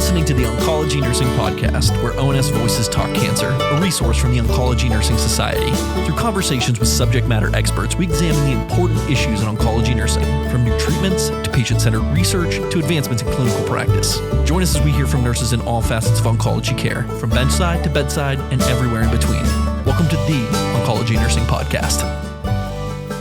listening to the Oncology Nursing Podcast, where ONS Voices Talk Cancer, a resource from the Oncology Nursing Society. Through conversations with subject matter experts, we examine the important issues in oncology nursing, from new treatments to patient-centered research to advancements in clinical practice. Join us as we hear from nurses in all facets of oncology care, from benchside to bedside and everywhere in between. Welcome to the Oncology Nursing Podcast.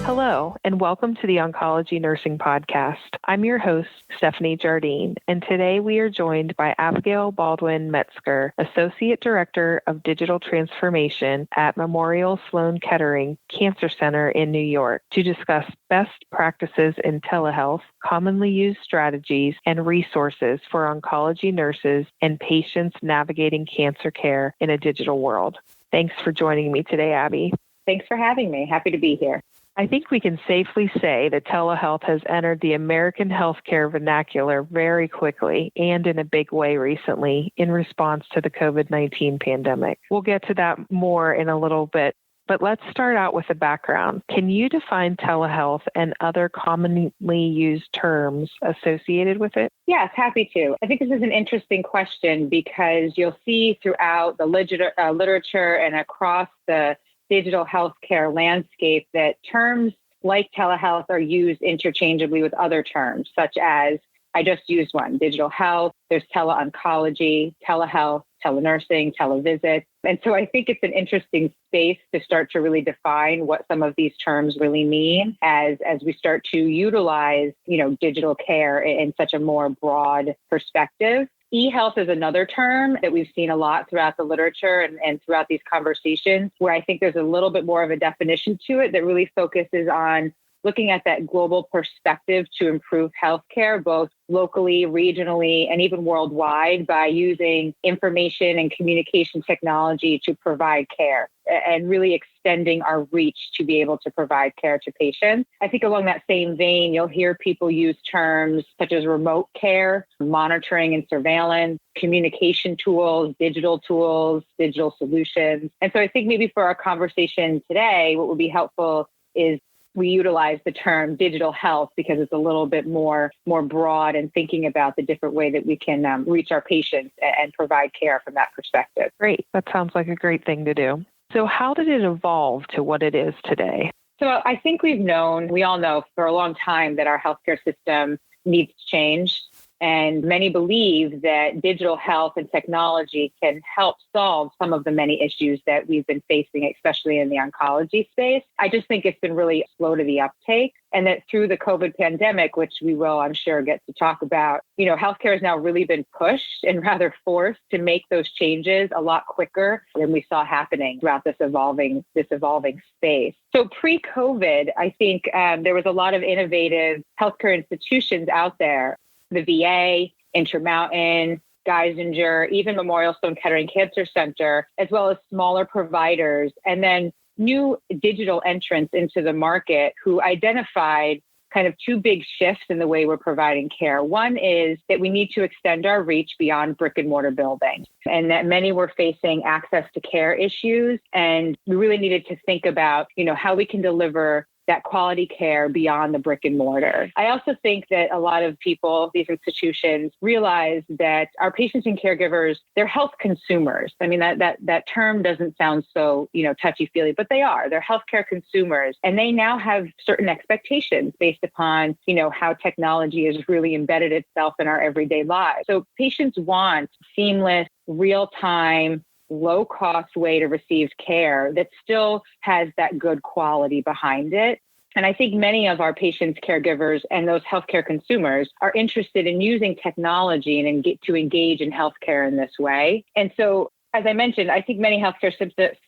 Hello, and welcome to the Oncology Nursing Podcast. I'm your host, Stephanie Jardine, and today we are joined by Abigail Baldwin Medsker, Associate Director of Digital Transformation at Memorial Sloan Kettering Cancer Center in New York, to discuss best practices in telehealth, commonly used strategies, and resources for oncology nurses and patients navigating cancer care in a digital world. Thanks for joining me today, Abby. Thanks for having me. Happy to be here. I think we can safely say that telehealth has entered the American healthcare vernacular very quickly and in a big way recently in response to the COVID-19 pandemic. We'll get to that more in a little bit, but let's start out with a background. Can you define telehealth and other commonly used terms associated with it? Yes, happy to. I think this is an interesting question because you'll see throughout the literature and across the digital healthcare landscape that terms like telehealth are used interchangeably with other terms, such as, I just used one, digital health, there's tele-oncology, telehealth, telenursing, televisit. And so I think it's an interesting space to start to really define what some of these terms really mean as we start to utilize, digital care in such a more broad perspective. E-health is another term that we've seen a lot throughout the literature and throughout these conversations, where I think there's a little bit more of a definition to it that really focuses on looking at that global perspective to improve healthcare, both locally, regionally, and even worldwide, by using information and communication technology to provide care and really extending our reach to be able to provide care to patients. I think along that same vein, you'll hear people use terms such as remote care, monitoring and surveillance, communication tools, digital solutions. And so I think maybe for our conversation today, what would be helpful is we utilize the term digital health because it's a little bit more broad and thinking about the different way that we can reach our patients and provide care from that perspective. Great. That sounds like a great thing to do. So how did it evolve to what it is today? So I think we all know for a long time that our healthcare system needs to change. And many believe that digital health and technology can help solve some of the many issues that we've been facing, especially in the oncology space. I just think it's been really slow to the uptake. And that through the COVID pandemic, which we will, I'm sure, get to talk about, healthcare has now really been pushed and rather forced to make those changes a lot quicker than we saw happening throughout this evolving space. So pre-COVID, I think there was a lot of innovative healthcare institutions out there. The VA, Intermountain, Geisinger, even Memorial Sloan Kettering Cancer Center, as well as smaller providers, and then new digital entrants into the market who identified kind of two big shifts in the way we're providing care. One is that we need to extend our reach beyond brick and mortar buildings, and that many were facing access to care issues. And we really needed to think about, how we can deliver that quality care beyond the brick and mortar. I also think that a lot of people, these institutions, realize that our patients and caregivers, they're health consumers. I mean, that term doesn't sound so, touchy-feely, but they are. They're healthcare consumers. And they now have certain expectations based upon, how technology has really embedded itself in our everyday lives. So patients want seamless, real-time, low-cost way to receive care that still has that good quality behind it. And I think many of our patients, caregivers, and those healthcare consumers are interested in using technology and to engage in healthcare in this way. And so, as I mentioned, I think many healthcare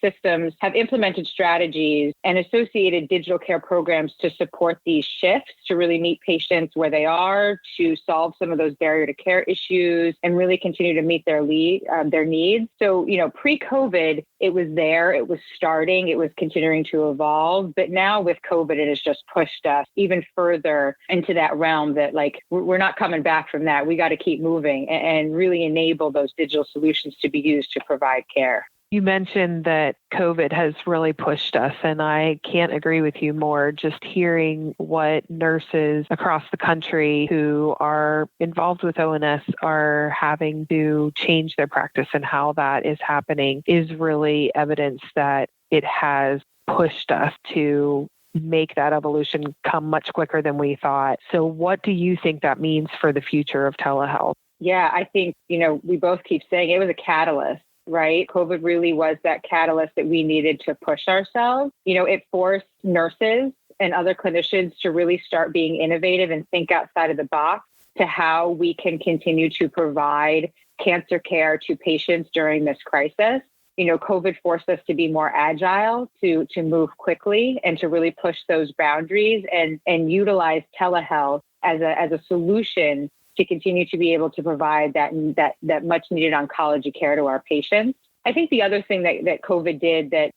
systems have implemented strategies and associated digital care programs to support these shifts, to really meet patients where they are, to solve some of those barrier to care issues, and really continue to meet their needs. So, pre-COVID, it was there, it was starting, it was continuing to evolve. But now with COVID, it has just pushed us even further into that realm that we're not coming back from that. We got to keep moving and really enable those digital solutions to be used to provide care. You mentioned that COVID has really pushed us, and I can't agree with you more. Just hearing what nurses across the country who are involved with ONS are having to change their practice and how that is happening is really evidence that it has pushed us to make that evolution come much quicker than we thought. So what do you think that means for the future of telehealth? Yeah, I think, we both keep saying it was a catalyst. Right? COVID really was that catalyst that we needed to push ourselves. It forced nurses and other clinicians to really start being innovative and think outside of the box to how we can continue to provide cancer care to patients during this crisis. COVID forced us to be more agile, to move quickly and to really push those boundaries and utilize telehealth as a solution to continue to be able to provide that much needed oncology care to our patients. I think the other thing that COVID did that,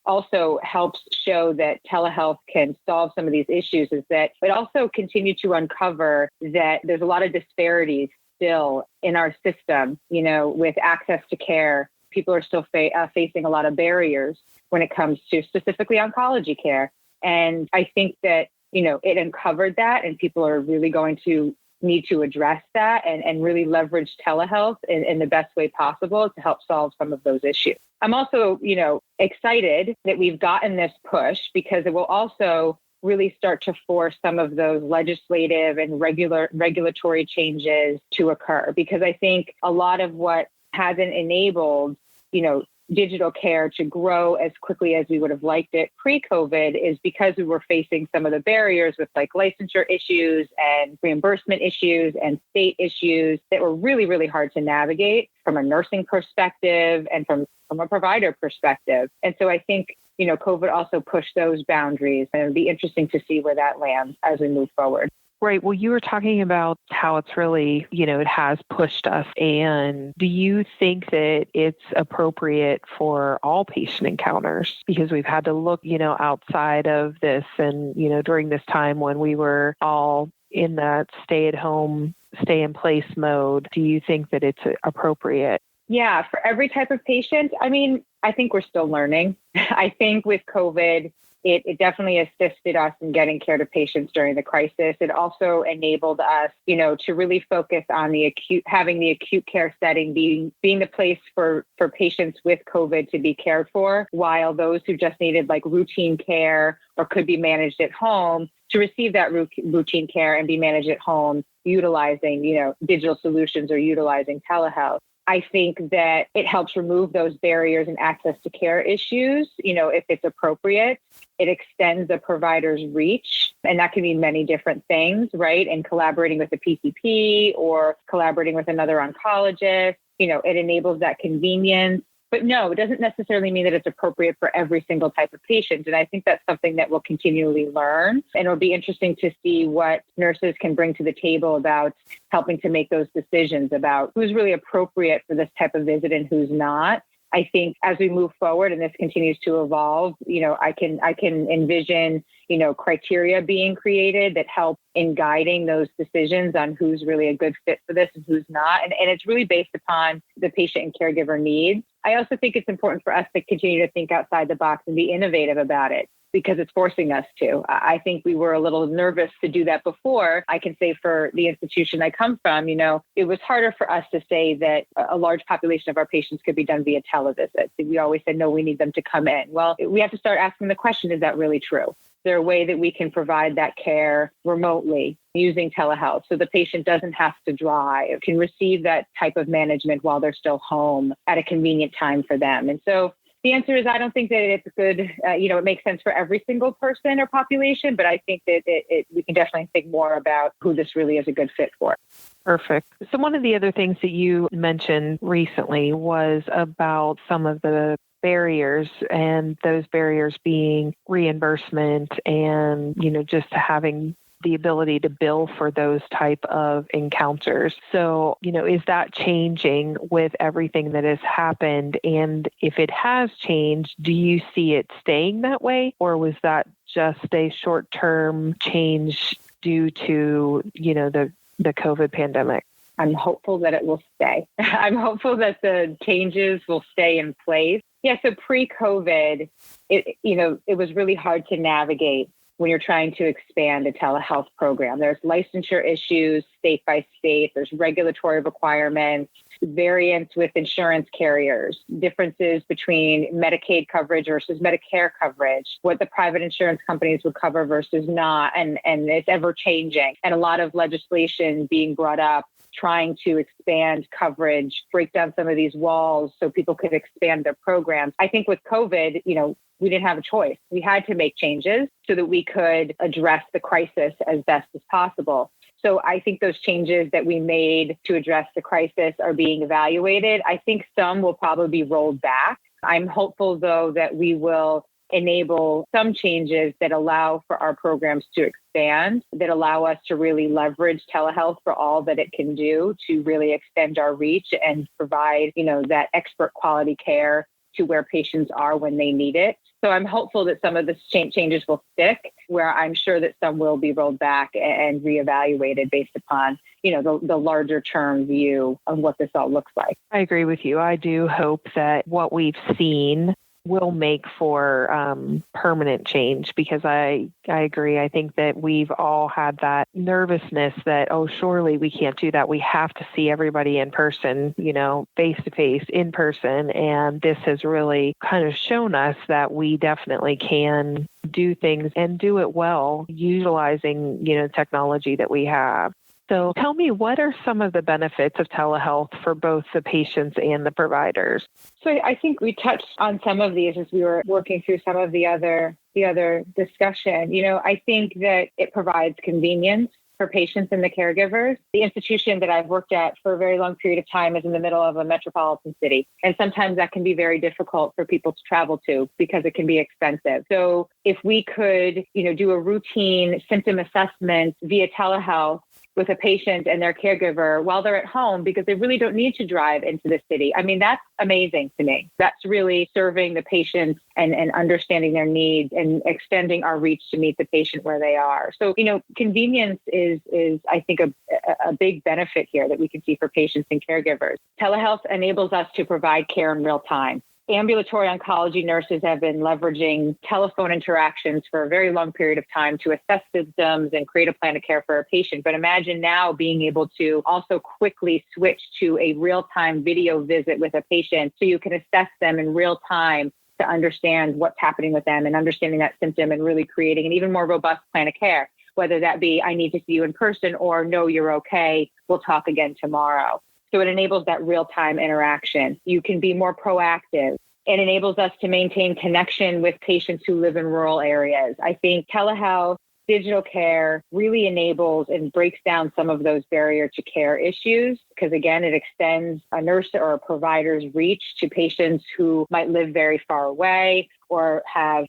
also helps show that telehealth can solve some of these issues is that it also continued to uncover that there's a lot of disparities still in our system, with access to care. People are still facing a lot of barriers when it comes to specifically oncology care. And I think that, it uncovered that, and people are really going to need to address that and really leverage telehealth in the best way possible to help solve some of those issues. I'm also, excited that we've gotten this push because it will also really start to force some of those legislative and regulatory changes to occur. Because I think a lot of what hasn't enabled, digital care to grow as quickly as we would have liked it pre-COVID is because we were facing some of the barriers with like licensure issues and reimbursement issues and state issues that were really, really hard to navigate from a nursing perspective and from a provider perspective. And so I think, COVID also pushed those boundaries, and it'll be interesting to see where that lands as we move forward. Right. Well, you were talking about how it's really, it has pushed us. And do you think that it's appropriate for all patient encounters? Because we've had to look, outside of this and, during this time when we were all in that stay-at-home, stay-in-place mode, do you think that it's appropriate? Yeah, for every type of patient. I think we're still learning. I think with COVID, it definitely assisted us in getting care to patients during the crisis. It also enabled us, to really focus on having the acute care setting being the place for patients with COVID to be cared for, while those who just needed like routine care or could be managed at home to receive that routine care and be managed at home, utilizing, digital solutions or utilizing telehealth. I think that it helps remove those barriers and access to care issues, if it's appropriate. It extends the provider's reach, and that can mean many different things, right? And collaborating with the PCP or collaborating with another oncologist, it enables that convenience. But no, it doesn't necessarily mean that it's appropriate for every single type of patient. And I think that's something that we'll continually learn. And it'll be interesting to see what nurses can bring to the table about helping to make those decisions about who's really appropriate for this type of visit and who's not. I think as we move forward and this continues to evolve, I can envision, criteria being created that help in guiding those decisions on who's really a good fit for this and who's not. And it's really based upon the patient and caregiver needs. I also think it's important for us to continue to think outside the box and be innovative about it, because it's forcing us to. I think we were a little nervous to do that before. I can say for the institution I come from, it was harder for us to say that a large population of our patients could be done via televisit. We always said, no, we need them to come in. Well, we have to start asking the question, is that really true? Is there a way that we can provide that care remotely using telehealth so the patient doesn't have to drive, can receive that type of management while they're still home at a convenient time for them? And so the answer is I don't think that it's good, it makes sense for every single person or population, but I think that we can definitely think more about who this really is a good fit for. Perfect. So one of the other things that you mentioned recently was about some of the barriers, and those barriers being reimbursement and, just having the ability to bill for those type of encounters. So, is that changing with everything that has happened? And if it has changed, do you see it staying that way? Or was that just a short-term change due to, the COVID pandemic? I'm hopeful that it will stay. I'm hopeful that the changes will stay in place. Yeah, so pre-COVID, it was really hard to navigate when you're trying to expand a telehealth program. There's licensure issues state by state. There's regulatory requirements, variance with insurance carriers, differences between Medicaid coverage versus Medicare coverage, what the private insurance companies would cover versus not. And it's ever changing. And a lot of legislation being brought up, trying to expand coverage, break down some of these walls so people could expand their programs. I think with COVID, we didn't have a choice. We had to make changes so that we could address the crisis as best as possible. So I think those changes that we made to address the crisis are being evaluated. I think some will probably be rolled back. I'm hopeful, though, that we will enable some changes that allow for our programs to expand, that allow us to really leverage telehealth for all that it can do to really extend our reach and provide, that expert quality care to where patients are when they need it. So I'm hopeful that some of the changes will stick, where I'm sure that some will be rolled back and reevaluated based upon, the larger term view of what this all looks like. I agree with you. I do hope that what we've seen will make for permanent change, because I agree. I think that we've all had that nervousness that, surely we can't do that. We have to see everybody in person, face to face in person. And this has really kind of shown us that we definitely can do things and do it well, utilizing, technology that we have. So tell me, what are some of the benefits of telehealth for both the patients and the providers? So I think we touched on some of these as we were working through some of the other discussion. I think that it provides convenience for patients and the caregivers. The institution that I've worked at for a very long period of time is in the middle of a metropolitan city. And sometimes that can be very difficult for people to travel to because it can be expensive. So if we could, do a routine symptom assessment via telehealth with a patient and their caregiver while they're at home, because they really don't need to drive into the city. I mean, that's amazing to me. That's really serving the patient and understanding their needs and extending our reach to meet the patient where they are. So, convenience is I think, a big benefit here that we can see for patients and caregivers. Telehealth enables us to provide care in real time. Ambulatory oncology nurses have been leveraging telephone interactions for a very long period of time to assess symptoms and create a plan of care for a patient. But imagine now being able to also quickly switch to a real-time video visit with a patient so you can assess them in real time to understand what's happening with them and understanding that symptom and really creating an even more robust plan of care, whether that be, I need to see you in person, or no, you're okay, we'll talk again tomorrow. So it enables that real-time interaction. You can be more proactive. It enables us to maintain connection with patients who live in rural areas. I think telehealth, digital care really enables and breaks down some of those barrier to care issues, because again, it extends a nurse or a provider's reach to patients who might live very far away or have,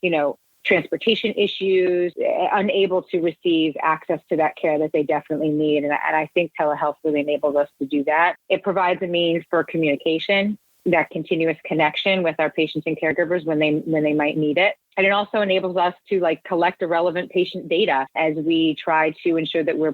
transportation issues, unable to receive access to that care that they definitely need. And I think telehealth really enables us to do that. It provides a means for communication, that continuous connection with our patients and caregivers when they might need it. And it also enables us to collect the relevant patient data as we try to ensure that we're,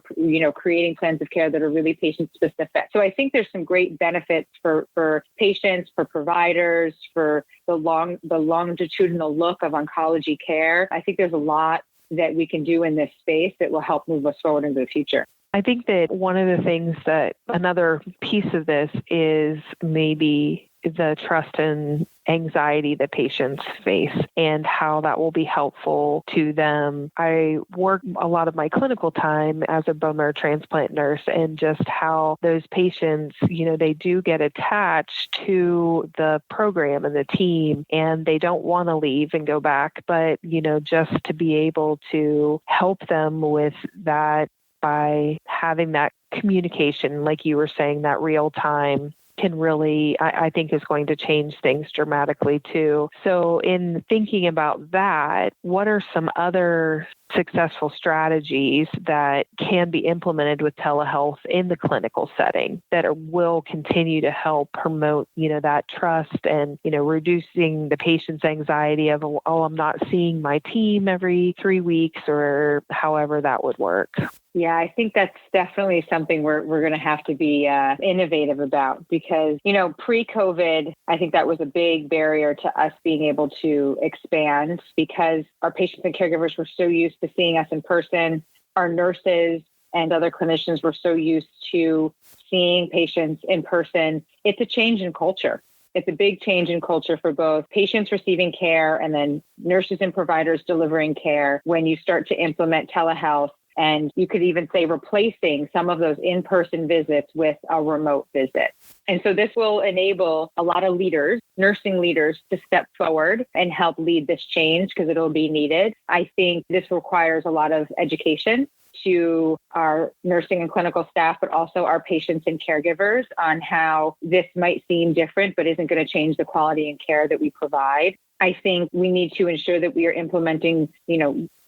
creating plans of care that are really patient specific. So I think there's some great benefits for patients, for providers, for the longitudinal look of oncology care. I think there's a lot that we can do in this space that will help move us forward into the future. I think that one of the things that another piece of this is maybe the trust and anxiety that patients face and how that will be helpful to them. I work a lot of my clinical time as a bone marrow transplant nurse, and just how those patients, they do get attached to the program and the team, and they don't want to leave and go back. But, just to be able to help them with that by having that communication, like you were saying, that real time, can really, I think, is going to change things dramatically too. So in thinking about that, what are some other successful strategies that can be implemented with telehealth in the clinical setting that will continue to help promote, that trust and, reducing the patient's anxiety of, I'm not seeing my team every 3 weeks, or however that would work? Yeah, I think that's definitely something we're going to have to be innovative about because, pre-COVID, I think that was a big barrier to us being able to expand because our patients and caregivers were so used to seeing us in person. Our nurses and other clinicians were so used to seeing patients in person. It's a change in culture. It's a big change in culture for both patients receiving care and then nurses and providers delivering care when you start to implement telehealth. And you could even say replacing some of those in-person visits with a remote visit. And so this will enable a lot of leaders, nursing leaders, to step forward and help lead this change because it'll be needed. I think this requires a lot of education to our nursing and clinical staff, but also our patients and caregivers on how this might seem different, but isn't going to change the quality and care that we provide. I think we need to ensure that we are implementing,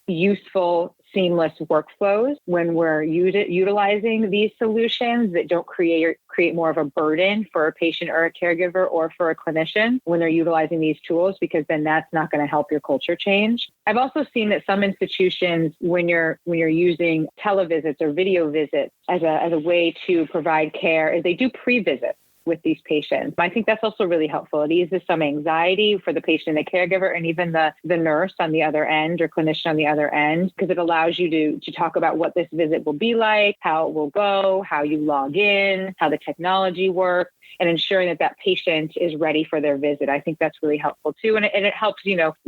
useful, seamless workflows when we're utilizing these solutions that don't create more of a burden for a patient or a caregiver or for a clinician when they're utilizing these tools, because then that's not going to help your culture change. I've also seen that some institutions, when you're using televisits or video visits as a way to provide care, is they do pre-visits with these patients. I think that's also really helpful. It eases some anxiety for the patient and the caregiver and even the nurse on the other end or clinician on the other end, because it allows you to talk about what this visit will be like, how it will go, how you log in, how the technology works, and ensuring that patient is ready for their visit. I think that's really helpful too. And it helps,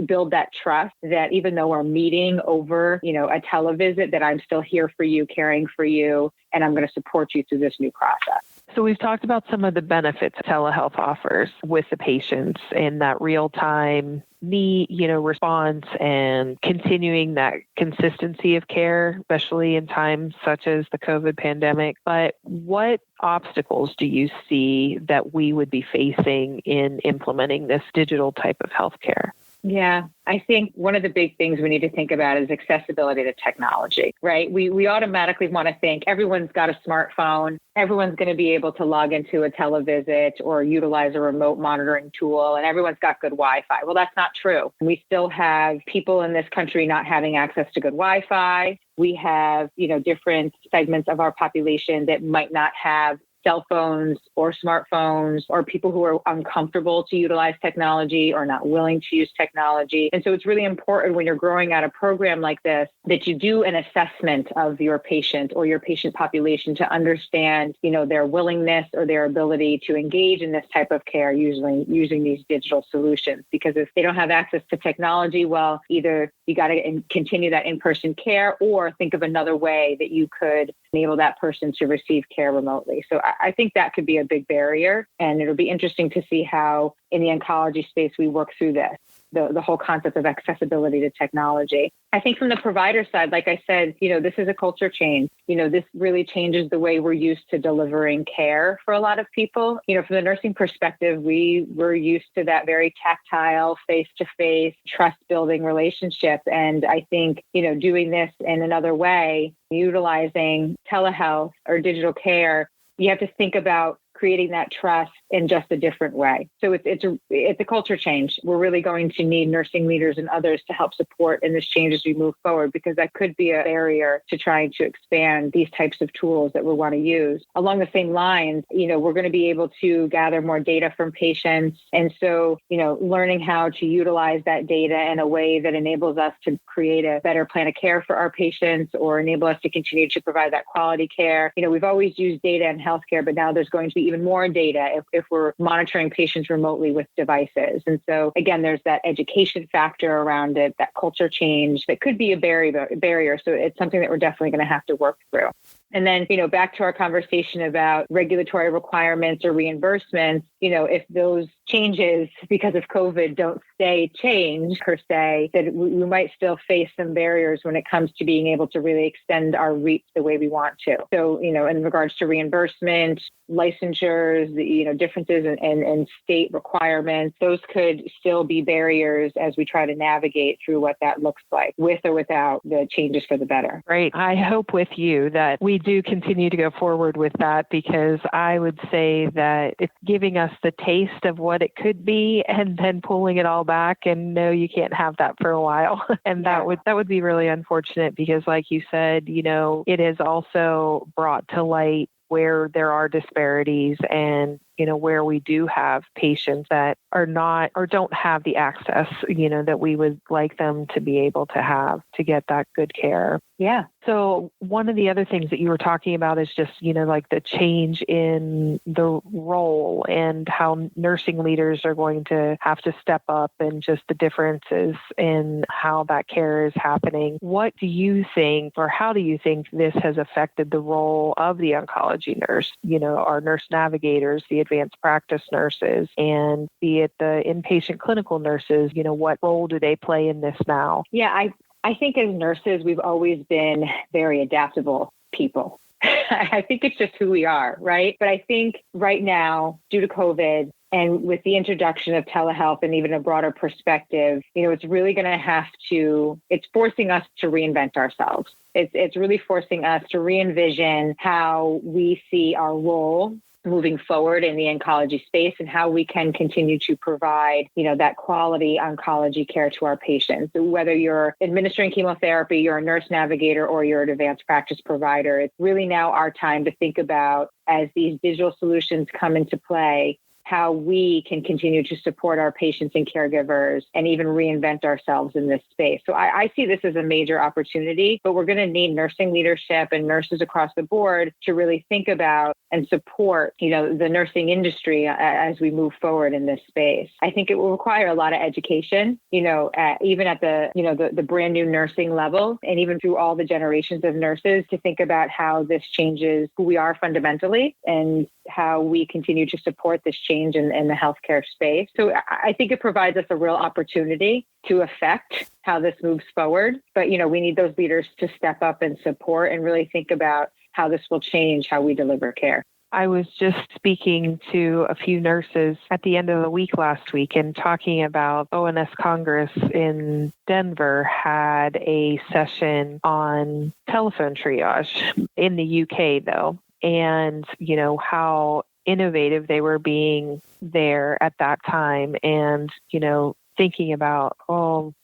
build that trust that even though we're meeting over, a televisit, that I'm still here for you, caring for you, and I'm going to support you through this new process. So we've talked about some of the benefits telehealth offers with the patients and that real-time need, response and continuing that consistency of care, especially in times such as the COVID pandemic. But what obstacles do you see that we would be facing in implementing this digital type of healthcare? Yeah, I think one of the big things we need to think about is accessibility to technology, right? We automatically want to think everyone's got a smartphone, everyone's going to be able to log into a televisit or utilize a remote monitoring tool, and everyone's got good Wi-Fi. Well, that's not true. We still have people in this country not having access to good Wi-Fi. We have, different segments of our population that might not have cell phones or smartphones, or people who are uncomfortable to utilize technology or not willing to use technology. And so it's really important when you're growing out a program like this that you do an assessment of your patient or your patient population to understand, their willingness or their ability to engage in this type of care using these digital solutions. Because if they don't have access to technology, well, either you got to continue that in-person care or think of another way that you could enable that person to receive care remotely. So I think that could be a big barrier, and it'll be interesting to see how in the oncology space we work through this, the whole concept of accessibility to technology. I think from the provider side, like I said, this is a culture change. This really changes the way we're used to delivering care for a lot of people. From the nursing perspective, we're used to that very tactile, face-to-face, trust-building relationship. And I think, doing this in another way, utilizing telehealth or digital care, you have to think about creating that trust in just a different way. So it's a culture change. We're really going to need nursing leaders and others to help support in this change as we move forward, because that could be a barrier to trying to expand these types of tools that we want to use. Along the same lines, we're going to be able to gather more data from patients. And so, learning how to utilize that data in a way that enables us to create a better plan of care for our patients or enable us to continue to provide that quality care. We've always used data in healthcare, but now there's going to be even more data if we're monitoring patients remotely with devices. And so, again, there's that education factor around it, that culture change that could be a barrier. So it's something that we're definitely going to have to work through. And then, back to our conversation about regulatory requirements or reimbursements, if those changes because of COVID don't stay changed per se, that we might still face some barriers when it comes to being able to really extend our reach the way we want to. So, in regards to reimbursement, licensures, differences in state requirements, those could still be barriers as we try to navigate through what that looks like with or without the changes for the better. Right. I hope with you that we we do continue to go forward with that, because I would say that it's giving us the taste of what it could be and then pulling it all back, and no, you can't have that for a while. And that would be really unfortunate, because like you said, it has also brought to light where there are disparities and, where we do have patients that are not or don't have the access, that we would like them to be able to have to get that good care. Yeah. So one of the other things that you were talking about is just, like the change in the role and how nursing leaders are going to have to step up, and just the differences in how that care is happening. What do you think, or how do you think this has affected the role of the oncology nurse, our nurse navigators, the advanced practice nurses, and be it the inpatient clinical nurses, what role do they play in this now? Yeah, I think as nurses, we've always been very adaptable people. I think it's just who we are, right? But I think right now, due to COVID and with the introduction of telehealth and even a broader perspective, it's really going to it's forcing us to reinvent ourselves. It's really forcing us to re-envision how we see our role moving forward in the oncology space, and how we can continue to provide, that quality oncology care to our patients. Whether you're administering chemotherapy, you're a nurse navigator, or you're an advanced practice provider, it's really now our time to think about, as these digital solutions come into play, how we can continue to support our patients and caregivers and even reinvent ourselves in this space. So I see this as a major opportunity, but we're going to need nursing leadership and nurses across the board to really think about and support, the nursing industry as we move forward in this space. I think it will require a lot of education, even at the brand new nursing level, and even through all the generations of nurses, to think about how this changes who we are fundamentally and how we continue to support this change in the healthcare space. So I think it provides us a real opportunity to affect how this moves forward. But, we need those leaders to step up and support and really think about how this will change how we deliver care. I was just speaking to a few nurses at the end of the week last week, and talking about ONS Congress in Denver had a session on telephone triage in the UK, though. And, how innovative they were being there at that time, and, thinking about,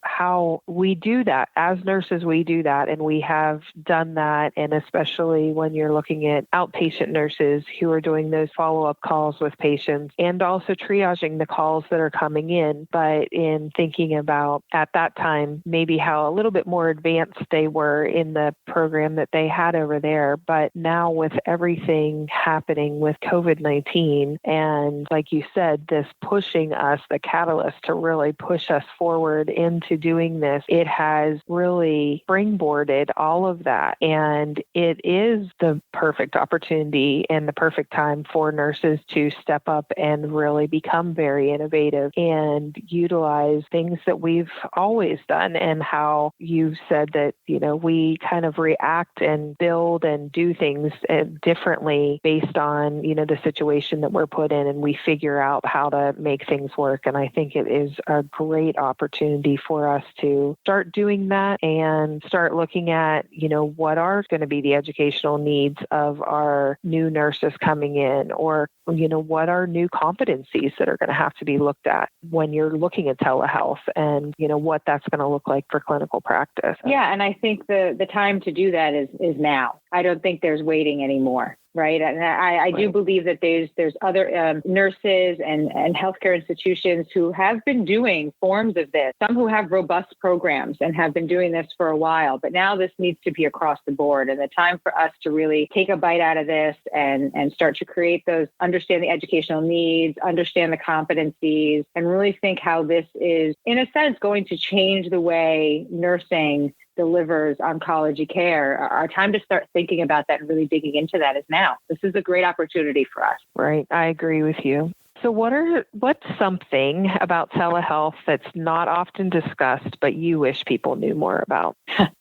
how we do that. As nurses, we do that, and we have done that. And especially when you're looking at outpatient nurses who are doing those follow-up calls with patients, and also triaging the calls that are coming in. But in thinking about, at that time, maybe how a little bit more advanced they were in the program that they had over there. But now, with everything happening with COVID-19, and like you said, this pushing us, the catalyst to really push us forward into doing this, it has really springboarded all of that. And it is the perfect opportunity and the perfect time for nurses to step up and really become very innovative and utilize things that we've always done. And how you said that, we kind of react and build and do things differently based on, the situation that we're put in, and we figure out how to make things work. And I think it is a great opportunity for us to start doing that and start looking at, what are going to be the educational needs of our new nurses coming in, or, what are new competencies that are going to have to be looked at when you're looking at telehealth, and, what that's going to look like for clinical practice. Yeah. And I think the time to do that is now. I don't think there's waiting anymore. Right. And I do believe that there's other nurses and healthcare institutions who have been doing forms of this, some who have robust programs and have been doing this for a while. But now this needs to be across the board. And the time for us to really take a bite out of this and start to create those, understand the educational needs, understand the competencies, and really think how this is, in a sense, going to change the way nursing delivers oncology care. Our time to start thinking about that and really digging into that is now. This is a great opportunity for us. Right. I agree with you. So what's something about telehealth that's not often discussed, but you wish people knew more about?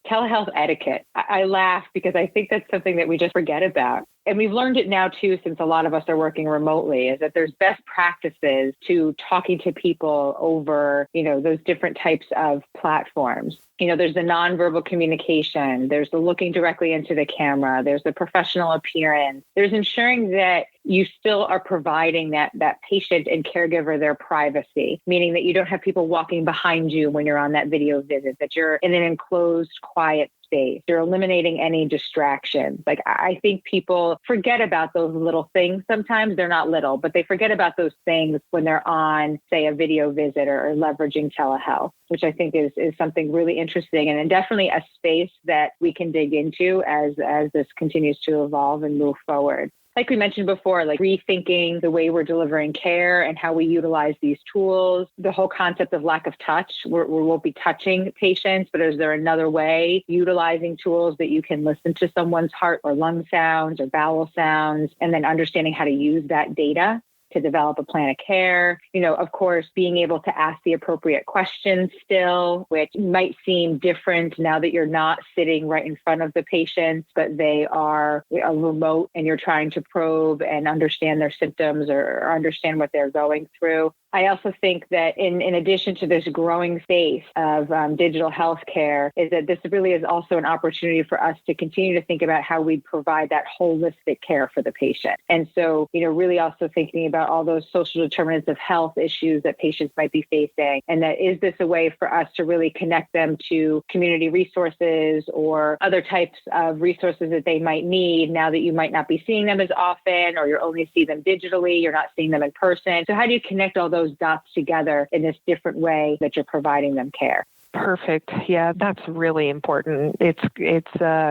Telehealth etiquette. I laugh because I think that's something that we just forget about. and we've learned it now too, since a lot of us are working remotely, is that there's best practices to talking to people over, those different types of platforms. There's the nonverbal communication, there's the looking directly into the camera, there's the professional appearance, there's ensuring that you still are providing that patient and caregiver their privacy, meaning that you don't have people walking behind you when you're on that video visit, that you're in an enclosed, quiet space. You're eliminating any distractions. Like, I think people forget about those little things. Sometimes they're not little, but they forget about those things when they're on, say, a video visit or leveraging telehealth, which I think is something really interesting and definitely a space that we can dig into as this continues to evolve and move forward. Like we mentioned before, like rethinking the way we're delivering care and how we utilize these tools, the whole concept of lack of touch, we won't be touching patients, but is there another way, utilizing tools that you can listen to someone's heart or lung sounds or bowel sounds, and then understanding how to use that data to develop a plan of care. Of course, being able to ask the appropriate questions still, which might seem different now that you're not sitting right in front of the patient, but they are remote and you're trying to probe and understand their symptoms or understand what they're going through. I also think that in addition to this growing space of digital healthcare, is that this really is also an opportunity for us to continue to think about how we provide that holistic care for the patient. And so, really also thinking about all those social determinants of health issues that patients might be facing. And that is this a way for us to really connect them to community resources or other types of resources that they might need now that you might not be seeing them as often, or you only see them digitally, you're not seeing them in person. So how do you connect all those dots together in this different way that you're providing them care? Perfect. Yeah, that's really important. It's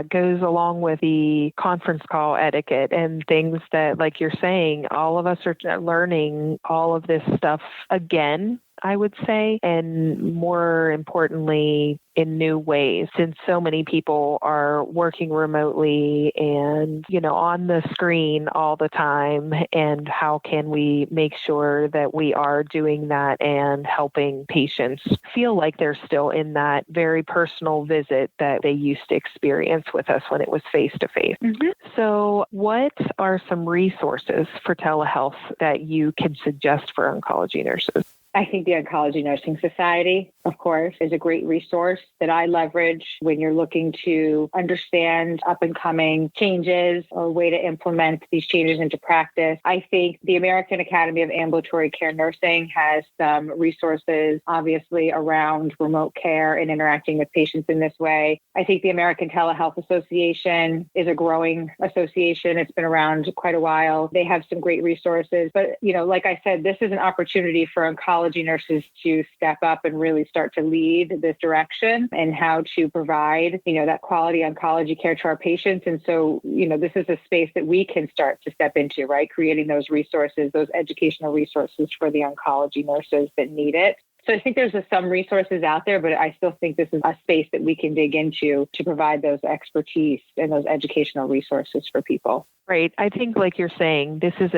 goes along with the conference call etiquette and things that, like you're saying, all of us are learning all of this stuff again, I would say, and more importantly, in new ways, since so many people are working remotely and, on the screen all the time. And how can we make sure that we are doing that and helping patients feel like they're still in that very personal visit that they used to experience with us when it was face-to-face. Mm-hmm. So what are some resources for telehealth that you can suggest for oncology nurses? I think the Oncology Nursing Society, of course, is a great resource that I leverage when you're looking to understand up and coming changes or a way to implement these changes into practice. I think the American Academy of Ambulatory Care Nursing has some resources, obviously, around remote care and interacting with patients in this way. I think the American Telehealth Association is a growing association. It's been around quite a while. They have some great resources. But, like I said, this is an opportunity for oncology nurses to step up and really start to lead this direction and how to provide, that quality oncology care to our patients. And so, this is a space that we can start to step into, right? Creating those resources, those educational resources for the oncology nurses that need it. So I think there's some resources out there, but I still think this is a space that we can dig into to provide those expertise and those educational resources for people. Right. I think, like you're saying, this is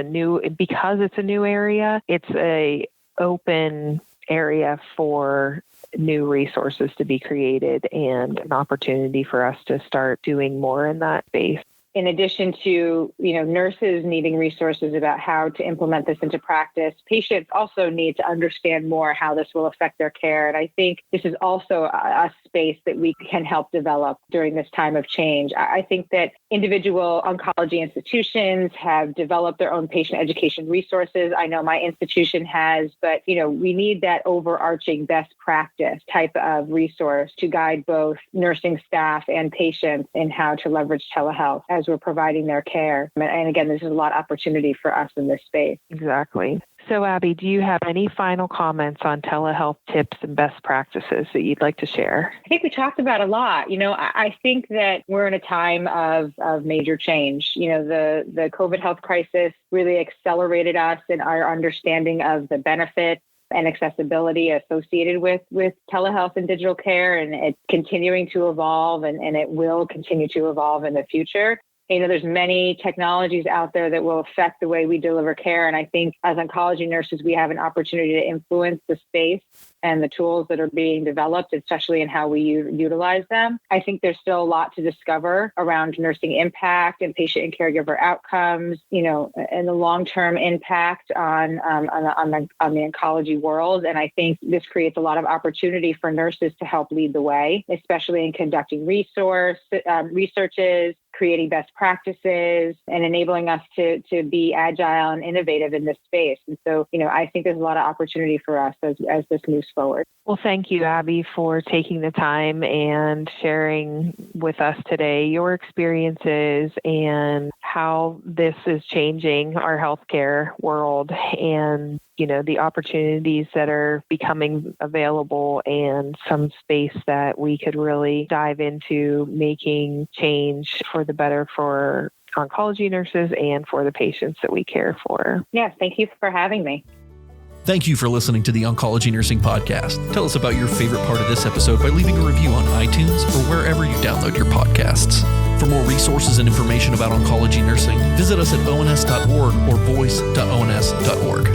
because it's a new area, it's a open area for new resources to be created and an opportunity for us to start doing more in that space. In addition to, nurses needing resources about how to implement this into practice, patients also need to understand more how this will affect their care. And I think this is also a space that we can help develop during this time of change. I think that individual oncology institutions have developed their own patient education resources. I know my institution has, but, we need that overarching best practice type of resource to guide both nursing staff and patients in how to leverage telehealth as we're providing their care. And again, this is a lot of opportunity for us in this space. Exactly. So, Abby, do you have any final comments on telehealth tips and best practices that you'd like to share? I think we talked about a lot. I think that we're in a time of major change. The COVID health crisis really accelerated us in our understanding of the benefits and accessibility associated with telehealth and digital care, and it's continuing to evolve, and it will continue to evolve in the future. there's many technologies out there that will affect the way we deliver care. And I think as oncology nurses, we have an opportunity to influence the space and the tools that are being developed, especially in how we utilize them. I think there's still a lot to discover around nursing impact and patient and caregiver outcomes, and the long-term impact on the oncology world. And I think this creates a lot of opportunity for nurses to help lead the way, especially in conducting researches, creating best practices, and enabling us to be agile and innovative in this space. And so, I think there's a lot of opportunity for us as this moves forward. Well, thank you, Abby, for taking the time and sharing with us today your experiences and how this is changing our healthcare world and the opportunities that are becoming available and some space that we could really dive into making change for the better for oncology nurses and for the patients that we care for. Yes, thank you for having me. Thank you for listening to the Oncology Nursing Podcast. Tell us about your favorite part of this episode by leaving a review on iTunes or wherever you download your podcasts. For more resources and information about oncology nursing, visit us at ons.org or voice.ons.org.